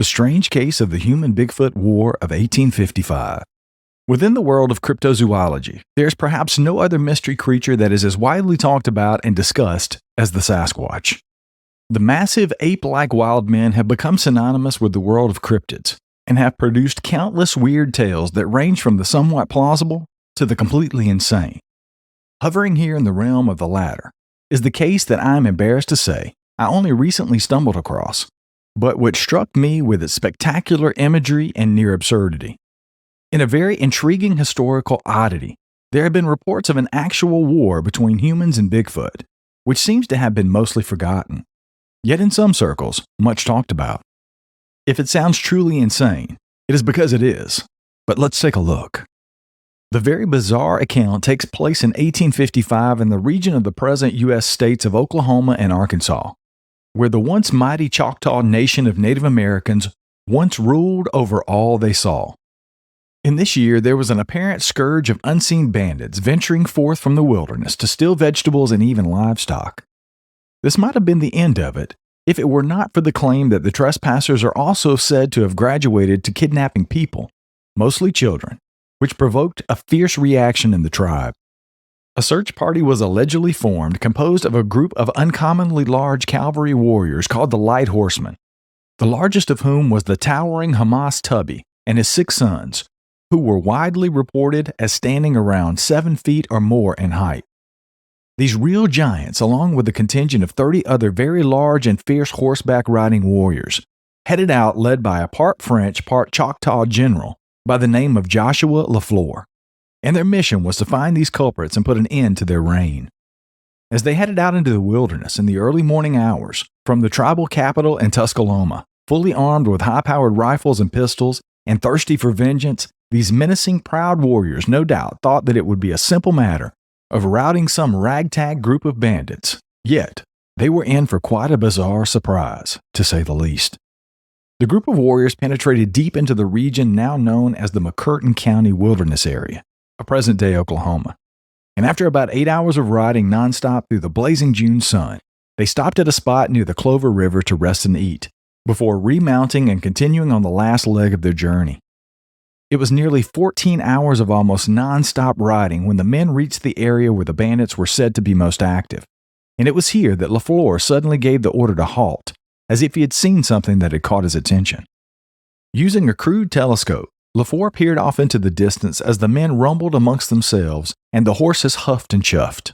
The Strange Case of the Human Bigfoot War of 1855. Within the world of cryptozoology, there is perhaps no other mystery creature that is as widely talked about and discussed as the Sasquatch. The massive ape-like wild men have become synonymous with the world of cryptids and have produced countless weird tales that range from the somewhat plausible to the completely insane. Hovering here in the realm of the latter is the case that I am embarrassed to say I only recently stumbled across, but which struck me with its spectacular imagery and near absurdity. In a very intriguing historical oddity, there have been reports of an actual war between humans and Bigfoot, which seems to have been mostly forgotten, yet in some circles, much talked about. If it sounds truly insane, it is because it is. But let's take a look. The very bizarre account takes place in 1855 in the region of the present U.S. states of Oklahoma and Arkansas, where the once mighty Choctaw nation of Native Americans once ruled over all they saw. In this year, there was an apparent scourge of unseen bandits venturing forth from the wilderness to steal vegetables and even livestock. This might have been the end of it, if it were not for the claim that the trespassers are also said to have graduated to kidnapping people, mostly children, which provoked a fierce reaction in the tribe. A search party was allegedly formed composed of a group of uncommonly large cavalry warriors called the Light Horsemen, the largest of whom was the towering Hamas Tubby and his 6 sons, who were widely reported as standing around 7 feet or more in height. These real giants, along with a contingent of 30 other very large and fierce horseback riding warriors, headed out led by a part French, part Choctaw general by the name of Joshua Lafleur, and their mission was to find these culprits and put an end to their reign. As they headed out into the wilderness in the early morning hours, from the tribal capital in Tusculoma, fully armed with high-powered rifles and pistols, and thirsty for vengeance, these menacing, proud warriors no doubt thought that it would be a simple matter of routing some ragtag group of bandits. Yet, they were in for quite a bizarre surprise, to say the least. The group of warriors penetrated deep into the region now known as the McCurtain County Wilderness Area, of present-day Oklahoma. And after about 8 hours of riding nonstop through the blazing June sun, they stopped at a spot near the Clover River to rest and eat, before remounting and continuing on the last leg of their journey. It was nearly 14 hours of almost non-stop riding when the men reached the area where the bandits were said to be most active, and it was here that Lafleur suddenly gave the order to halt, as if he had seen something that had caught his attention. Using a crude telescope, Lafleur peered off into the distance as the men rumbled amongst themselves and the horses huffed and chuffed.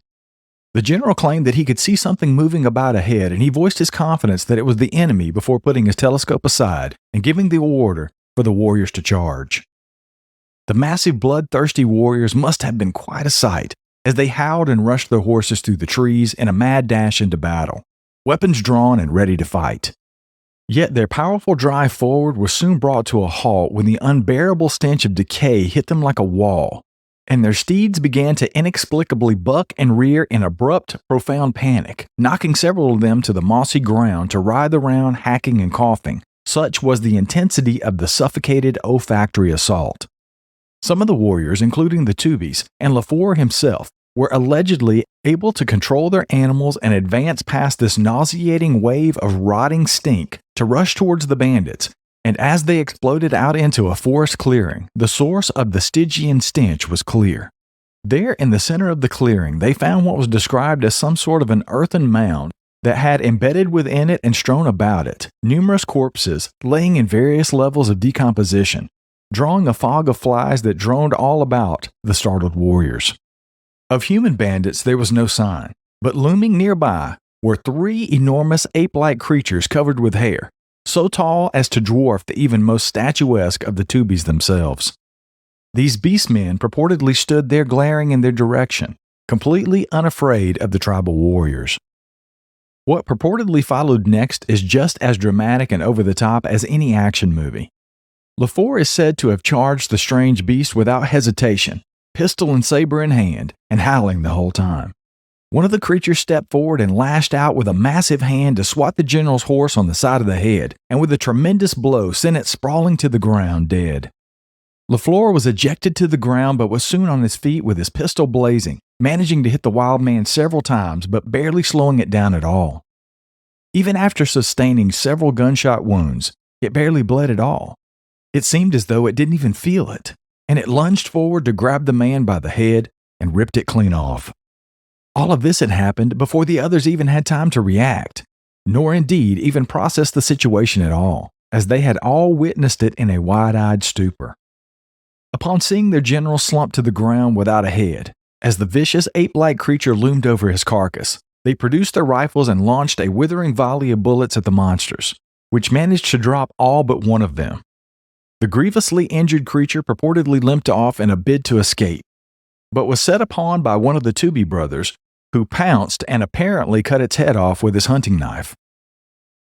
The general claimed that he could see something moving about ahead, and he voiced his confidence that it was the enemy before putting his telescope aside and giving the order for the warriors to charge. The massive bloodthirsty warriors must have been quite a sight as they howled and rushed their horses through the trees in a mad dash into battle, weapons drawn and ready to fight. Yet their powerful drive forward was soon brought to a halt when the unbearable stench of decay hit them like a wall, and their steeds began to inexplicably buck and rear in abrupt, profound panic, knocking several of them to the mossy ground to writhe around, hacking and coughing. Such was the intensity of the suffocated olfactory assault. Some of the warriors, including the Tubies and Lafleur himself, were allegedly able to control their animals and advance past this nauseating wave of rotting stink to rush towards the bandits, and as they exploded out into a forest clearing, the source of the Stygian stench was clear. There in the center of the clearing, they found what was described as some sort of an earthen mound that had embedded within it and strewn about it numerous corpses laying in various levels of decomposition, drawing a fog of flies that droned all about the startled warriors. Of human bandits there was no sign, but looming nearby were 3 enormous ape-like creatures covered with hair, so tall as to dwarf the even most statuesque of the Tubies themselves. These beast-men purportedly stood there glaring in their direction, completely unafraid of the tribal warriors. What purportedly followed next is just as dramatic and over-the-top as any action movie. Lafleur is said to have charged the strange beast without hesitation, pistol and saber in hand, and howling the whole time. One of the creatures stepped forward and lashed out with a massive hand to swat the general's horse on the side of the head, and with a tremendous blow sent it sprawling to the ground dead. Lafleur was ejected to the ground but was soon on his feet with his pistol blazing, managing to hit the wild man several times but barely slowing it down at all. Even after sustaining several gunshot wounds, It barely bled at all. It seemed as though it didn't even feel it, and it lunged forward to grab the man by the head and ripped it clean off. All of this had happened before the others even had time to react, nor indeed even process the situation at all, as they had all witnessed it in a wide-eyed stupor. Upon seeing their general slump to the ground without a head, as the vicious ape-like creature loomed over his carcass, they produced their rifles and launched a withering volley of bullets at the monsters, which managed to drop all but one of them. The grievously injured creature purportedly limped off in a bid to escape, but was set upon by one of the Tooby brothers, who pounced and apparently cut its head off with his hunting knife.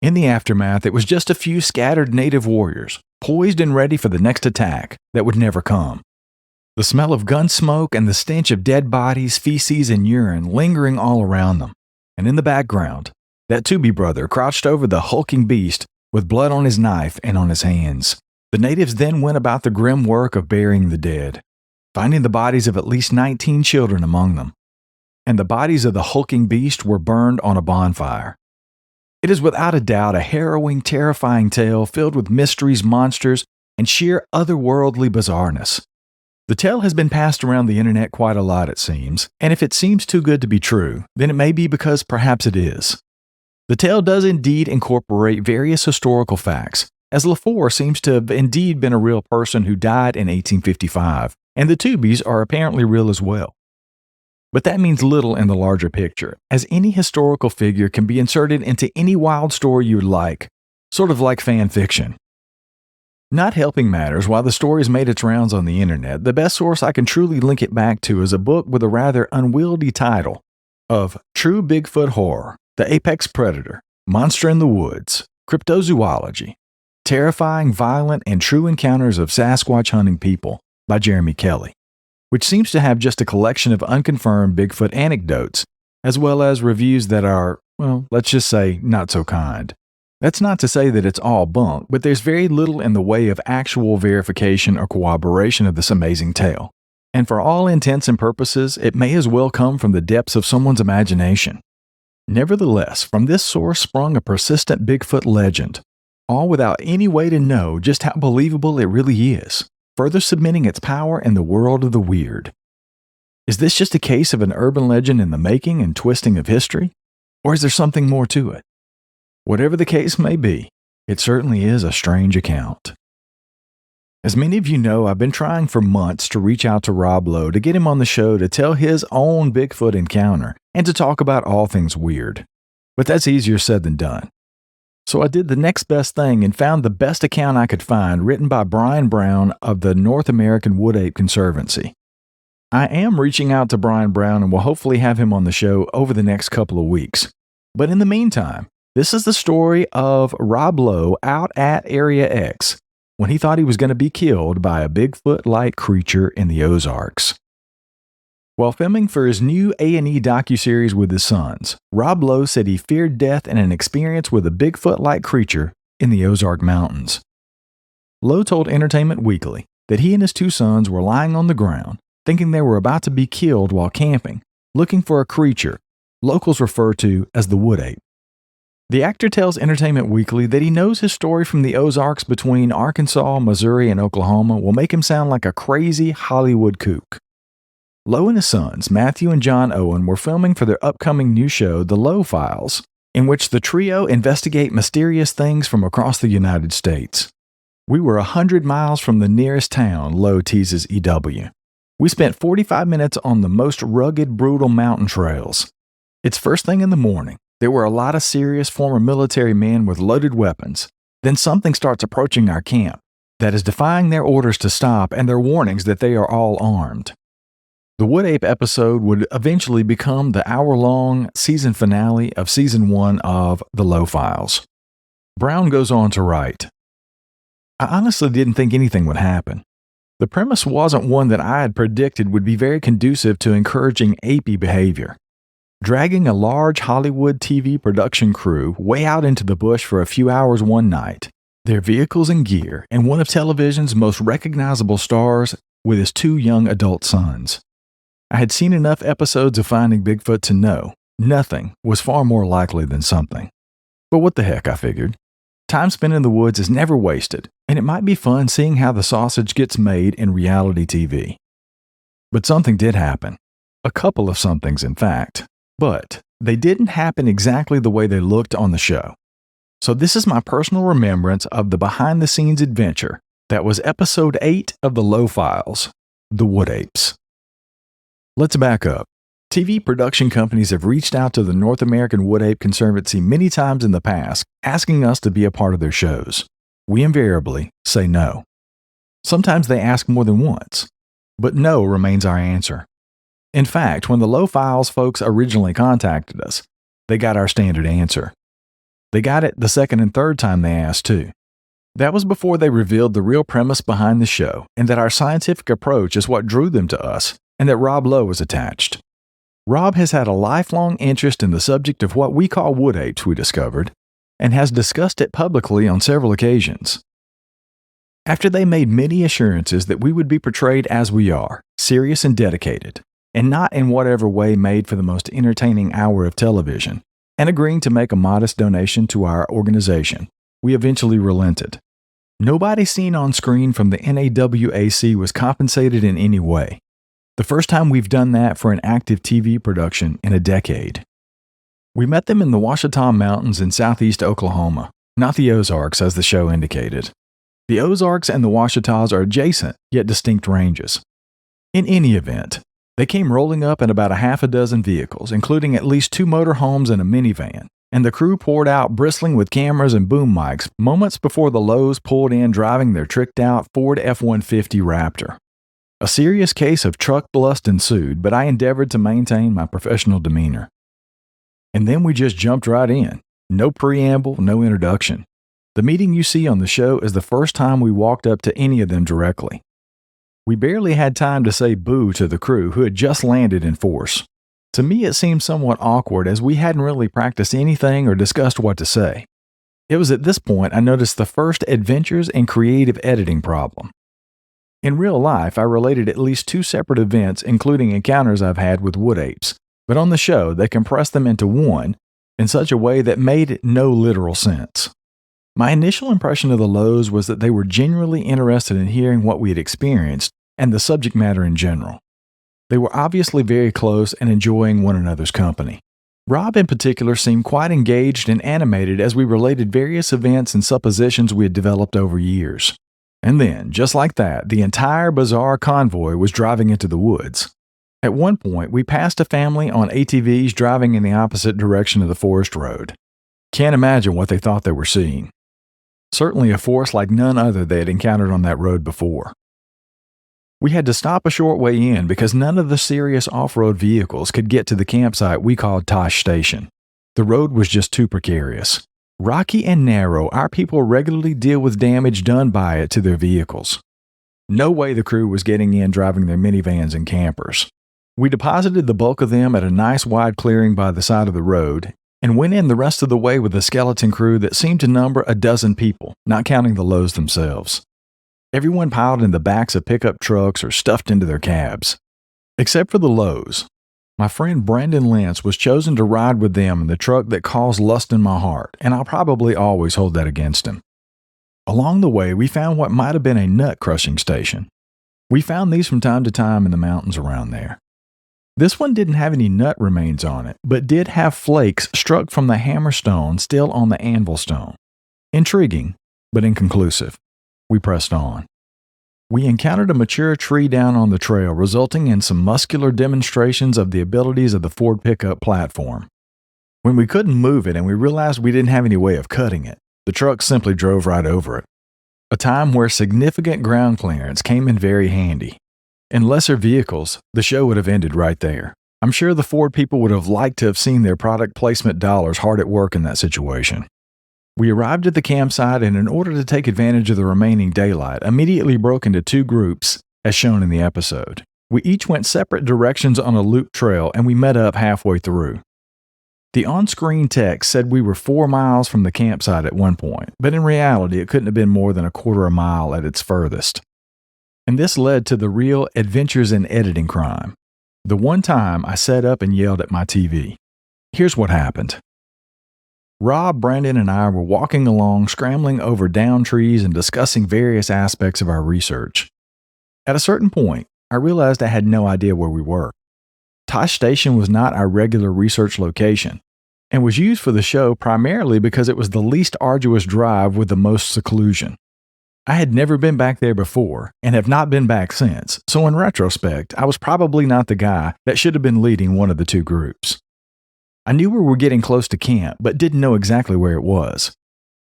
In the aftermath, it was just a few scattered native warriors, poised and ready for the next attack that would never come. The smell of gun smoke and the stench of dead bodies, feces, and urine lingering all around them. And in the background, that Tooby brother crouched over the hulking beast with blood on his knife and on his hands. The natives then went about the grim work of burying the dead, finding the bodies of at least 19 children among them. And the bodies of the hulking beast were burned on a bonfire. It is without a doubt a harrowing, terrifying tale filled with mysteries, monsters, and sheer otherworldly bizarreness. The tale has been passed around the internet quite a lot, it seems, and if it seems too good to be true, then it may be because perhaps it is. The tale does indeed incorporate various historical facts, as Lowe seems to have indeed been a real person who died in 1855, and the Toobies are apparently real as well. But that means little in the larger picture, as any historical figure can be inserted into any wild story you would like, sort of like fan fiction. Not helping matters, while the story has made its rounds on the internet, the best source I can truly link it back to is a book with a rather unwieldy title of True Bigfoot Horror, The Apex Predator, Monster in the Woods, Cryptozoology, Terrifying, Violent, and True Encounters of Sasquatch Hunting People by Jeremy Kelly, which seems to have just a collection of unconfirmed Bigfoot anecdotes, as well as reviews that are, well, let's just say, not so kind. That's not to say that it's all bunk, but there's very little in the way of actual verification or corroboration of this amazing tale. And for all intents and purposes, it may as well come from the depths of someone's imagination. Nevertheless, from this source sprung a persistent Bigfoot legend, all without any way to know just how believable it really is, further cementing its power in the world of the weird. Is this just a case of an urban legend in the making and twisting of history? Or is there something more to it? Whatever the case may be, it certainly is a strange account. As many of you know, I've been trying for months to reach out to Rob Lowe to get him on the show to tell his own Bigfoot encounter and to talk about all things weird. But that's easier said than done. So I did the next best thing and found the best account I could find, written by Brian Brown of the North American Wood Ape Conservancy. I am reaching out to Brian Brown and will hopefully have him on the show over the next couple of weeks. But in the meantime, this is the story of Rob Lowe out at Area X when he thought he was going to be killed by a Bigfoot-like creature in the Ozarks. While filming for his new A&E docuseries with his sons, Rob Lowe said he feared death in an experience with a Bigfoot-like creature in the Ozark Mountains. Lowe told Entertainment Weekly that he and his two sons were lying on the ground, thinking they were about to be killed while camping, looking for a creature locals refer to as the wood ape. The actor tells Entertainment Weekly that he knows his story from the Ozarks between Arkansas, Missouri, and Oklahoma will make him sound like a crazy Hollywood kook. Lowe and his sons, Matthew and John Owen, were filming for their upcoming new show, The Lowe Files, in which the trio investigate mysterious things from across the United States. We were 100 miles from the nearest town, Lowe teases EW. We spent 45 minutes on the most rugged, brutal mountain trails. It's first thing in the morning. There were a lot of serious former military men with loaded weapons. Then something starts approaching our camp that is defying their orders to stop and their warnings that they are all armed. The Wood Ape episode would eventually become the hour-long season finale of Season 1 of The Lowe Files. Brown goes on to write, I honestly didn't think anything would happen. The premise wasn't one that I had predicted would be very conducive to encouraging apey behavior. Dragging a large Hollywood TV production crew way out into the bush for a few hours one night, their vehicles and gear, and one of television's most recognizable stars with his two young adult sons. I had seen enough episodes of Finding Bigfoot to know nothing was far more likely than something. But what the heck, I figured. Time spent in the woods is never wasted, and it might be fun seeing how the sausage gets made in reality TV. But something did happen. A couple of somethings, in fact. But they didn't happen exactly the way they looked on the show. So this is my personal remembrance of the behind-the-scenes adventure that was episode 8 of the Lowe Files, The Wood Apes. Let's back up. TV production companies have reached out to the North American Wood Ape Conservancy many times in the past, asking us to be a part of their shows. We invariably say no. Sometimes they ask more than once, but no remains our answer. In fact, when the Lowe Files folks originally contacted us, they got our standard answer. They got it the second and third time they asked too. That was before they revealed the real premise behind the show and that our scientific approach is what drew them to us and that Rob Lowe was attached. Rob has had a lifelong interest in the subject of what we call wood apes, we discovered, and has discussed it publicly on several occasions. After they made many assurances that we would be portrayed as we are, serious and dedicated, and not in whatever way made for the most entertaining hour of television, and agreeing to make a modest donation to our organization, we eventually relented. Nobody seen on screen from the NAWAC was compensated in any way. The first time we've done that for an active TV production in a decade. We met them in the Choctaw Mountains in southeast Oklahoma, not the Ozarks as the show indicated. The Ozarks and the Choctaws are adjacent, yet distinct ranges. In any event, they came rolling up in about a half a dozen vehicles, including at least 2 motorhomes and a minivan, and the crew poured out bristling with cameras and boom mics moments before the Lowes pulled in driving their tricked-out Ford F-150 Raptor. A serious case of truck lust ensued, but I endeavored to maintain my professional demeanor. And then we just jumped right in. No preamble, no introduction. The meeting you see on the show is the first time we walked up to any of them directly. We barely had time to say boo to the crew who had just landed in force. To me, it seemed somewhat awkward as we hadn't really practiced anything or discussed what to say. It was at this point I noticed the first adventures in creative editing problem. In real life, I related at least 2 separate events, including encounters I've had with wood apes, but on the show, they compressed them into one in such a way that made no literal sense. My initial impression of the Lowes was that they were genuinely interested in hearing what we had experienced and the subject matter in general. They were obviously very close and enjoying one another's company. Rob in particular seemed quite engaged and animated as we related various events and suppositions we had developed over years. And then, just like that, the entire bizarre convoy was driving into the woods. At one point, we passed a family on ATVs driving in the opposite direction of the forest road. Can't imagine what they thought they were seeing. Certainly a forest like none other they had encountered on that road before. We had to stop a short way in because none of the serious off-road vehicles could get to the campsite we called Tosh Station. The road was just too precarious. Rocky and narrow, our people regularly deal with damage done by it to their vehicles. No way the crew was getting in driving their minivans and campers. We deposited the bulk of them at a nice wide clearing by the side of the road and went in the rest of the way with a skeleton crew that seemed to number a dozen people, not counting the Lowes themselves. Everyone piled in the backs of pickup trucks or stuffed into their cabs. Except for the Lowes. My friend Brandon Lentz was chosen to ride with them in the truck that caused lust in my heart, and I'll probably always hold that against him. Along the way, we found what might have been a nut crushing station. We found these from time to time in the mountains around there. This one didn't have any nut remains on it, but did have flakes struck from the hammer stone still on the anvil stone. Intriguing, but inconclusive. We pressed on. We encountered a mature tree down on the trail, resulting in some muscular demonstrations of the abilities of the Ford pickup platform. When we couldn't move it and we realized we didn't have any way of cutting it, the truck simply drove right over it. A time where significant ground clearance came in very handy. In lesser vehicles, the show would have ended right there. I'm sure the Ford people would have liked to have seen their product placement dollars hard at work in that situation. We arrived at the campsite and in order to take advantage of the remaining daylight, immediately broke into 2 groups, as shown in the episode. We each went separate directions on a loop trail and we met up halfway through. The on-screen text said we were 4 miles from the campsite at one point, but in reality it couldn't have been more than a quarter a mile at its furthest. And this led to the real adventures in editing crime. The one time I sat up and yelled at my TV. Here's what happened. Rob, Brandon, and I were walking along, scrambling over down trees and discussing various aspects of our research. At a certain point, I realized I had no idea where we were. Tosh Station was not our regular research location, and was used for the show primarily because it was the least arduous drive with the most seclusion. I had never been back there before, and have not been back since, so in retrospect, I was probably not the guy that should have been leading one of the two groups. I knew we were getting close to camp, but didn't know exactly where it was.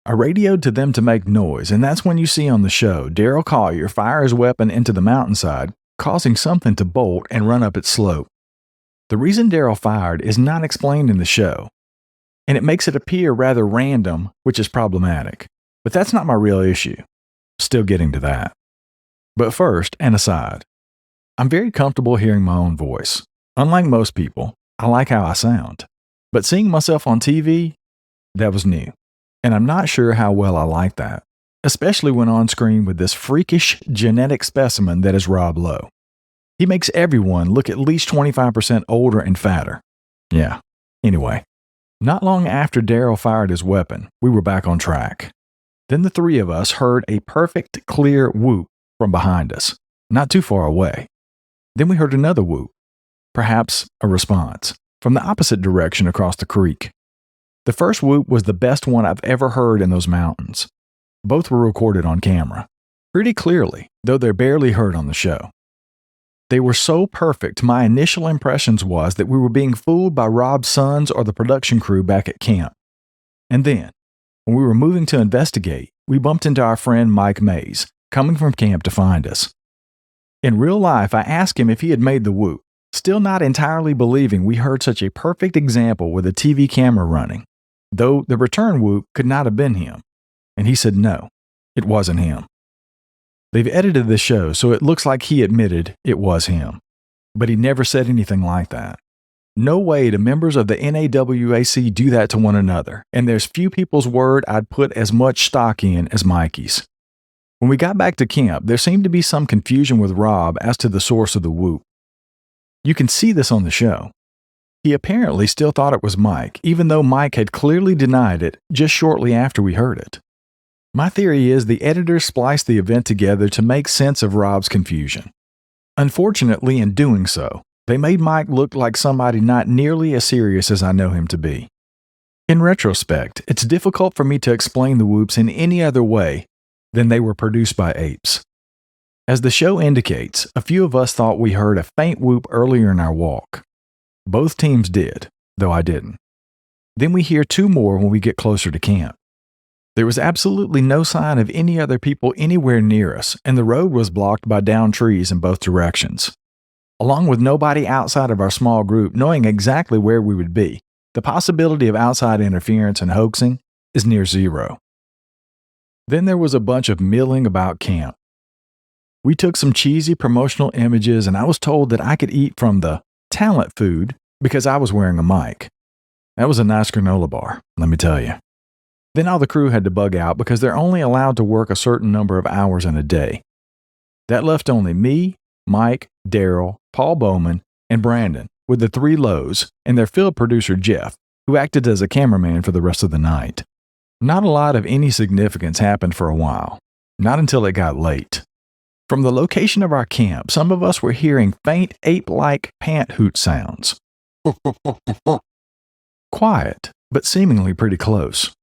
I radioed to them to make noise, and that's when you see on the show Daryl Collier fire his weapon into the mountainside, causing something to bolt and run up its slope. The reason Daryl fired is not explained in the show, and it makes it appear rather random, which is problematic. But that's not my real issue. Still getting to that. But first, an aside. I'm very comfortable hearing my own voice. Unlike most people, I like how I sound. But seeing myself on TV, that was new. And I'm not sure how well I like that, especially when on screen with this freakish genetic specimen that is Rob Lowe. He makes everyone look at least 25% older and fatter. Yeah. Anyway, not long after Daryl fired his weapon, we were back on track. Then the three of us heard a perfect, clear whoop from behind us, not too far away. Then we heard another whoop, perhaps a response, from the opposite direction across the creek. The first whoop was the best one I've ever heard in those mountains. Both were recorded on camera, pretty clearly, though they're barely heard on the show. They were so perfect, my initial impressions was that we were being fooled by Rob's sons or the production crew back at camp. And then, when we were moving to investigate, we bumped into our friend Mike Mays, coming from camp to find us. In real life, I asked him if he had made the whoop, still not entirely believing we heard such a perfect example with a TV camera running, though the return whoop could not have been him. And he said no, it wasn't him. They've edited the show, so it looks like he admitted it was him. But he never said anything like that. No way do members of the NAWAC do that to one another, and there's few people's word I'd put as much stock in as Mikey's. When we got back to camp, there seemed to be some confusion with Rob as to the source of the whoop. You can see this on the show. He apparently still thought it was Mike, even though Mike had clearly denied it just shortly after we heard it. My theory is the editors spliced the event together to make sense of Rob's confusion. Unfortunately, in doing so, they made Mike look like somebody not nearly as serious as I know him to be. In retrospect, it's difficult for me to explain the whoops in any other way than they were produced by apes. As the show indicates, a few of us thought we heard a faint whoop earlier in our walk. Both teams did, though I didn't. Then we hear two more when we get closer to camp. There was absolutely no sign of any other people anywhere near us, and the road was blocked by downed trees in both directions. Along with nobody outside of our small group knowing exactly where we would be, the possibility of outside interference and hoaxing is near zero. Then there was a bunch of milling about camp. We took some cheesy promotional images, and I was told that I could eat from the talent food because I was wearing a mic. That was a nice granola bar, let me tell you. Then all the crew had to bug out because they're only allowed to work a certain number of hours in a day. That left only me, Mike, Daryl, Paul Bowman, and Brandon with the three Lowes and their field producer Jeff, who acted as a cameraman for the rest of the night. Not a lot of any significance happened for a while, not until it got late. From the location of our camp, some of us were hearing faint ape-like pant hoot sounds. Quiet, but seemingly pretty close.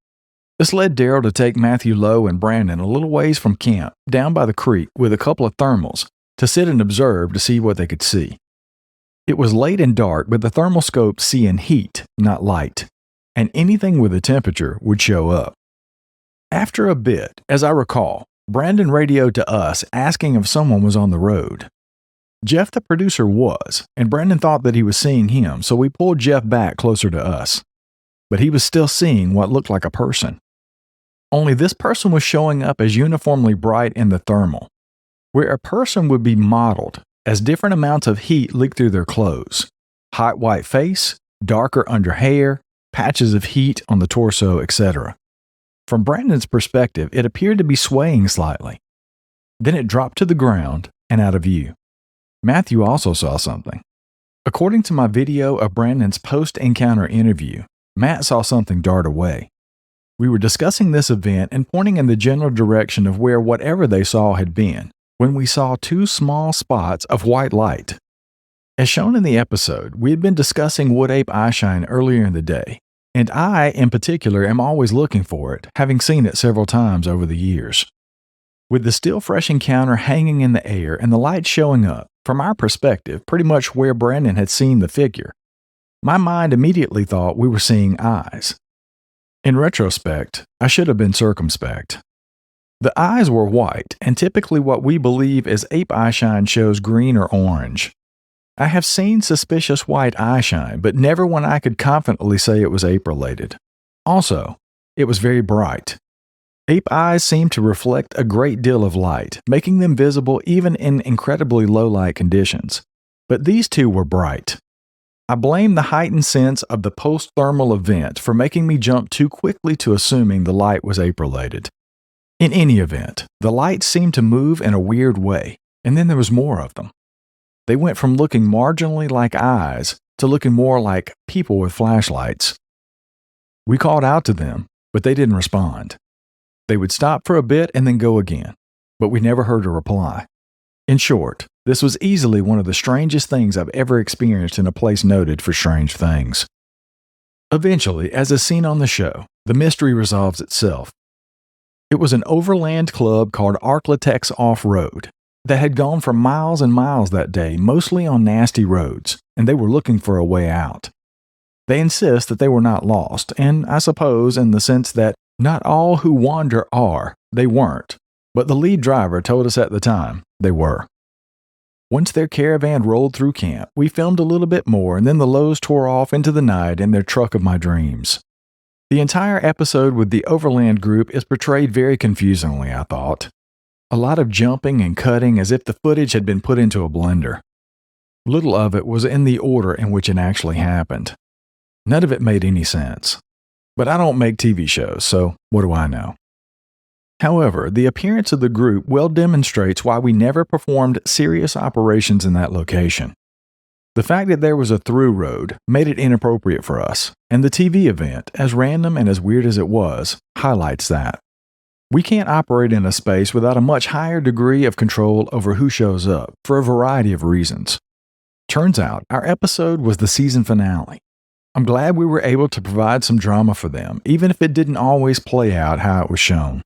This led Daryl to take Matthew Lowe and Brandon a little ways from camp, down by the creek with a couple of thermals, to sit and observe to see what they could see. It was late and dark, but the thermal scopes see in heat, not light, and anything with a temperature would show up. After a bit, as I recall, Brandon radioed to us asking if someone was on the road. Jeff the producer was, and Brandon thought that he was seeing him, so we pulled Jeff back closer to us. But he was still seeing what looked like a person. Only this person was showing up as uniformly bright in the thermal, where a person would be modeled as different amounts of heat leak through their clothes. Hot white face, darker under hair, patches of heat on the torso, etc. From Brandon's perspective, it appeared to be swaying slightly. Then it dropped to the ground and out of view. Matthew also saw something. According to my video of Brandon's post-encounter interview, Matt saw something dart away. We were discussing this event and pointing in the general direction of where whatever they saw had been, when we saw two small spots of white light. As shown in the episode, we had been discussing wood ape eyeshine earlier in the day, and I, in particular, am always looking for it, having seen it several times over the years. With the still fresh encounter hanging in the air and the light showing up, from our perspective, pretty much where Brandon had seen the figure, my mind immediately thought we were seeing eyes. In retrospect, I should have been circumspect. The eyes were white, and typically what we believe is ape eyeshine shows green or orange. I have seen suspicious white eyeshine, but never one I could confidently say it was ape-related. Also, it was very bright. Ape eyes seem to reflect a great deal of light, making them visible even in incredibly low-light conditions. But these two were bright. I blame the heightened sense of the post-thermal event for making me jump too quickly to assuming the light was ape-related. In any event, the lights seemed to move in a weird way, and then there was more of them. They went from looking marginally like eyes to looking more like people with flashlights. We called out to them, but they didn't respond. They would stop for a bit and then go again, but we never heard a reply. In short, this was easily one of the strangest things I've ever experienced in a place noted for strange things. Eventually, as is seen on the show, the mystery resolves itself. It was an overland club called Arklatex Off-Road that had gone for miles and miles that day, mostly on nasty roads, and they were looking for a way out. They insist that they were not lost, and I suppose in the sense that not all who wander are, they weren't, but the lead driver told us at the time they were. Once their caravan rolled through camp, we filmed a little bit more, and then the Lowes tore off into the night in their truck of my dreams. The entire episode with the Overland group is portrayed very confusingly, I thought. A lot of jumping and cutting as if the footage had been put into a blender. Little of it was in the order in which it actually happened. None of it made any sense. But I don't make TV shows, so what do I know? However, the appearance of the group well demonstrates why we never performed serious operations in that location. The fact that there was a through road made it inappropriate for us, and the TV event, as random and as weird as it was, highlights that. We can't operate in a space without a much higher degree of control over who shows up, for a variety of reasons. Turns out, our episode was the season finale. I'm glad we were able to provide some drama for them, even if it didn't always play out how it was shown.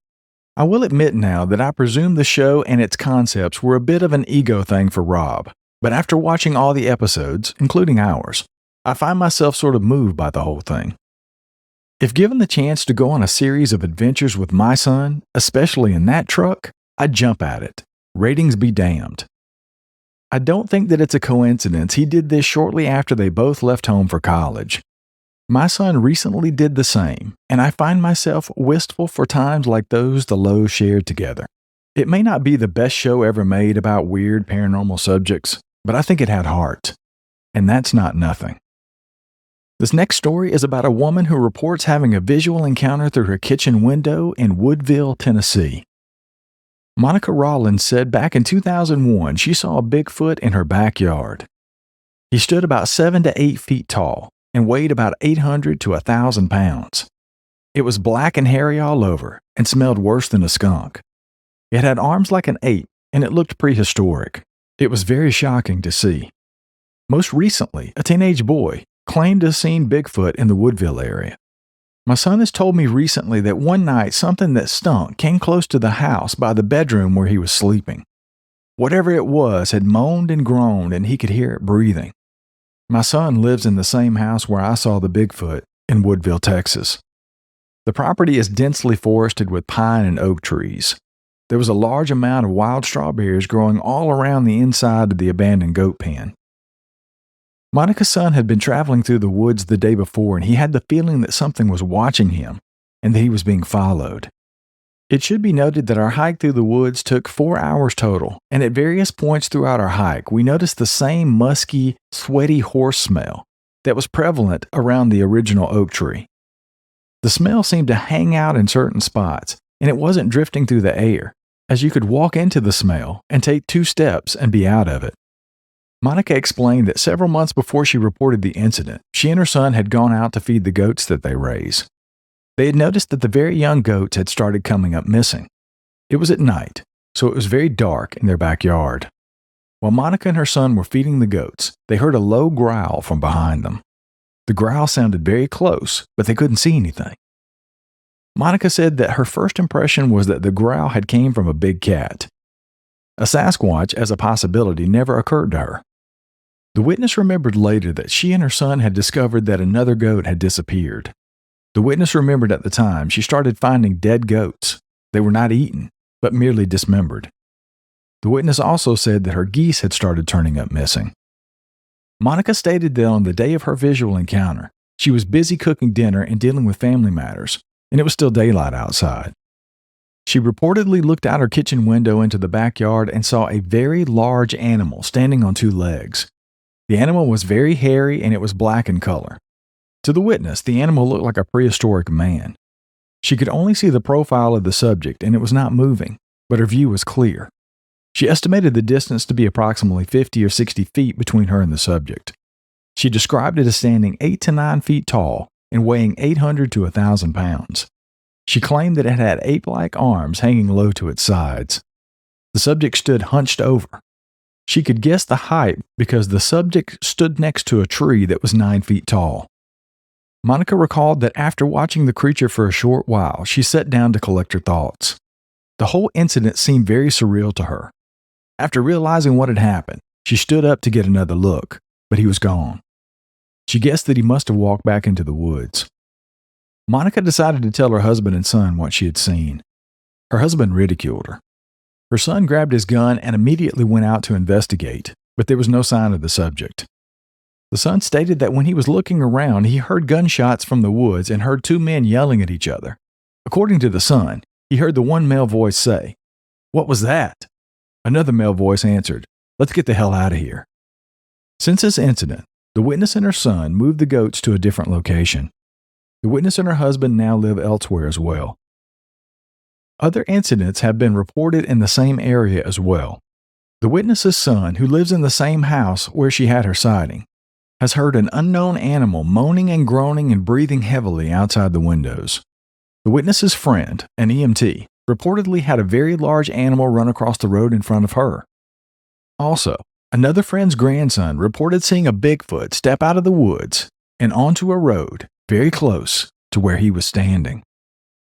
I will admit now that I presume the show and its concepts were a bit of an ego thing for Rob, but after watching all the episodes, including ours, I find myself sort of moved by the whole thing. If given the chance to go on a series of adventures with my son, especially in that truck, I'd jump at it. Ratings be damned. I don't think that it's a coincidence he did this shortly after they both left home for college. My son recently did the same, and I find myself wistful for times like those the Lowes shared together. It may not be the best show ever made about weird paranormal subjects, but I think it had heart. And that's not nothing. This next story is about a woman who reports having a visual encounter through her kitchen window in Woodville, Tennessee. Monica Rollins said back in 2001 she saw a Bigfoot in her backyard. He stood about 7 to 8 feet tall and weighed about 800 to 1,000 pounds. It was black and hairy all over and smelled worse than a skunk. It had arms like an ape and it looked prehistoric. It was very shocking to see. Most recently, a teenage boy claimed to have seen Bigfoot in the Woodville area. My son has told me recently that one night something that stunk came close to the house by the bedroom where he was sleeping. Whatever it was had moaned and groaned and he could hear it breathing. My son lives in the same house where I saw the Bigfoot in Woodville, Texas. The property is densely forested with pine and oak trees. There was a large amount of wild strawberries growing all around the inside of the abandoned goat pen. Monica's son had been traveling through the woods the day before, and he had the feeling that something was watching him and that he was being followed. It should be noted that our hike through the woods took 4 hours total, and at various points throughout our hike, we noticed the same musky, sweaty horse smell that was prevalent around the original oak tree. The smell seemed to hang out in certain spots, and it wasn't drifting through the air, as you could walk into the smell and take 2 steps and be out of it. Monica explained that several months before she reported the incident, she and her son had gone out to feed the goats that they raise. They had noticed that the very young goats had started coming up missing. It was at night, so it was very dark in their backyard. While Monica and her son were feeding the goats, they heard a low growl from behind them. The growl sounded very close, but they couldn't see anything. Monica said that her first impression was that the growl had came from a big cat. A Sasquatch as a possibility never occurred to her. The witness remembered later that she and her son had discovered that another goat had disappeared. The witness remembered at the time she started finding dead goats. They were not eaten, but merely dismembered. The witness also said that her geese had started turning up missing. Monica stated that on the day of her visual encounter, she was busy cooking dinner and dealing with family matters, and it was still daylight outside. She reportedly looked out her kitchen window into the backyard and saw a very large animal standing on two legs. The animal was very hairy and it was black in color. To the witness, the animal looked like a prehistoric man. She could only see the profile of the subject and it was not moving, but her view was clear. She estimated the distance to be approximately 50 or 60 feet between her and the subject. She described it as standing 8 to 9 feet tall and weighing 800 to 1,000 pounds. She claimed that it had ape-like arms hanging low to its sides. The subject stood hunched over. She could guess the height because the subject stood next to a tree that was 9 feet tall. Monica recalled that after watching the creature for a short while, she sat down to collect her thoughts. The whole incident seemed very surreal to her. After realizing what had happened, she stood up to get another look, but he was gone. She guessed that he must have walked back into the woods. Monica decided to tell her husband and son what she had seen. Her husband ridiculed her. Her son grabbed his gun and immediately went out to investigate, but there was no sign of the subject. The son stated that when he was looking around, he heard gunshots from the woods and heard two men yelling at each other. According to the son, he heard the one male voice say, "What was that?" Another male voice answered, "Let's get the hell out of here." Since this incident, the witness and her son moved the goats to a different location. The witness and her husband now live elsewhere as well. Other incidents have been reported in the same area as well. The witness's son, who lives in the same house where she had her sighting, has heard an unknown animal moaning and groaning and breathing heavily outside the windows. The witness's friend, an EMT, reportedly had a very large animal run across the road in front of her. Also, another friend's grandson reported seeing a Bigfoot step out of the woods and onto a road very close to where he was standing.